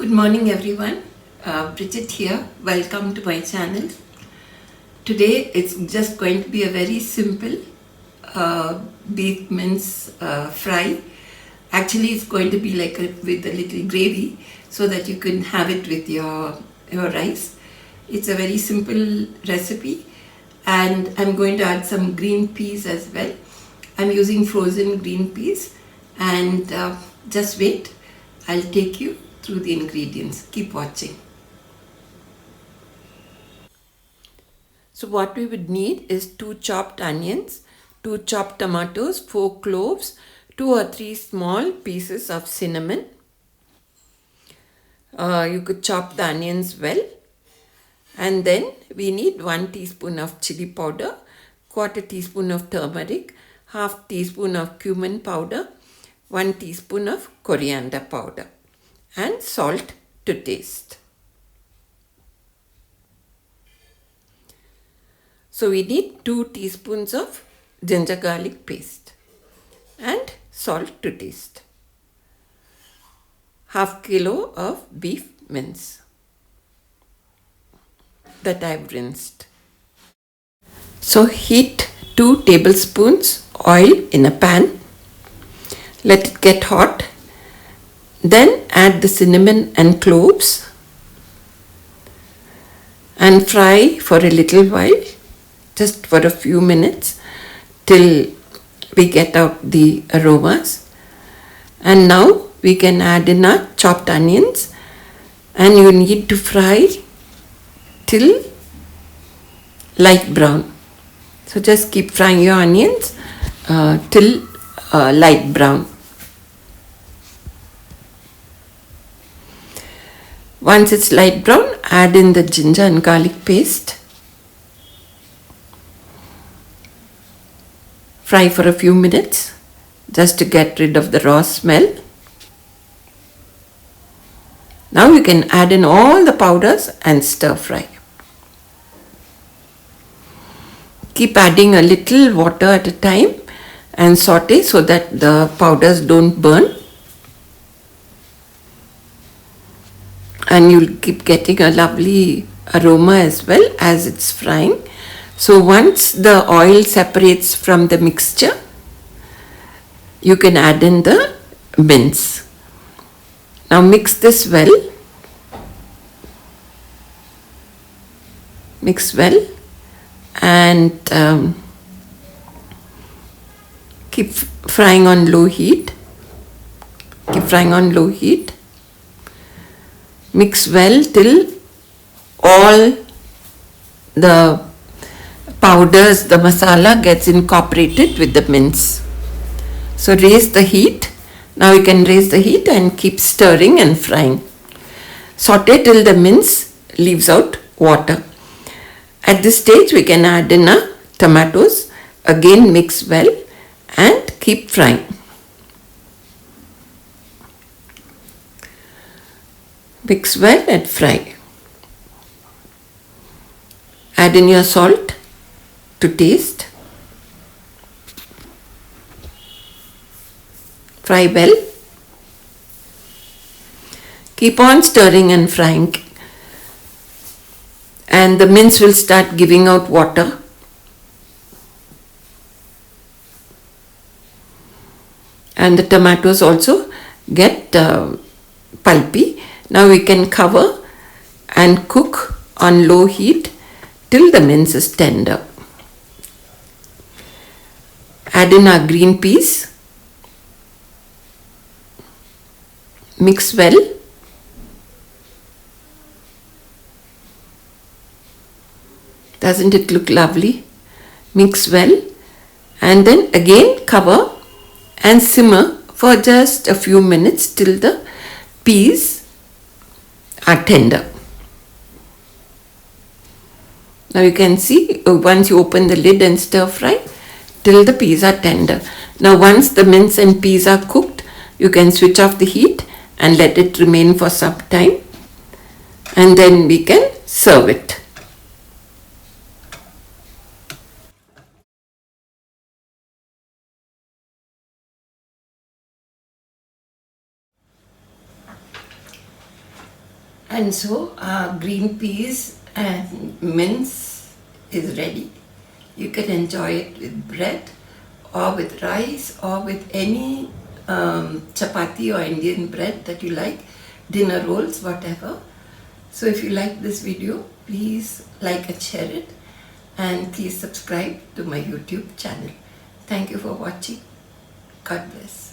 Good morning everyone. Bridget here. Welcome to my channel. Today it's just going to be a very simple beef mince fry. Actually it's going to be like with a little gravy so that you can have it with your rice. It's a very simple recipe and I'm going to add some green peas as well. I'm using frozen green peas and just wait. I'll take you through the ingredients. Keep watching. So what we would need is 2 chopped onions, 2 chopped tomatoes, 4 cloves, 2 or 3 small pieces of cinnamon. You could chop the onions well. And then we need 1 teaspoon of chili powder, quarter teaspoon of turmeric, half teaspoon of cumin powder, 1 teaspoon of coriander powder, and salt to taste. So we need 2 teaspoons of ginger garlic paste and salt to taste. Half kilo of beef mince that I've rinsed. So heat 2 tablespoons oil in a pan. Let it get hot. Then add the cinnamon and cloves and fry for a little while, just for a few minutes till we get out the aromas. And now we can add in our chopped onions, and you need to fry till light brown. So just keep frying your onions till light brown. Once it's light brown, add in the ginger and garlic paste. Fry for a few minutes just to get rid of the raw smell. Now you can add in all the powders and stir fry. Keep adding a little water at a time and saute so that the powders don't burn. And you'll keep getting a lovely aroma as well as it's frying. So once the oil separates from the mixture, you can add in the mince. Now mix this well. Mix well and keep frying on low heat. Keep frying on low heat. Mix well till all the powders, the masala gets incorporated with the mince. So raise the heat. Now you can raise the heat and keep stirring and frying. Saute till the mince leaves out water. At this stage we can add in our tomatoes. Again mix well and keep frying. Mix well and fry. Add in your salt to taste. Fry well. Keep on stirring and frying. And the mince will start giving out water. And the tomatoes also get pulpy. Now we can cover and cook on low heat till the mince is tender. Add in our green peas. Mix well. Doesn't it look lovely? Mix well and then again cover and simmer for just a few minutes till the peas are tender. Now you can see once you open the lid and stir fry till the peas are tender. Now once the mince and peas are cooked, you can switch off the heat and let it remain for some time, and then we can serve it. And so our green peas and mince is ready. You can enjoy it with bread or with rice or with any chapati or Indian bread that you like, dinner rolls, whatever. So if you like this video, please like and share it, and please subscribe to my YouTube channel. Thank you for watching. God bless.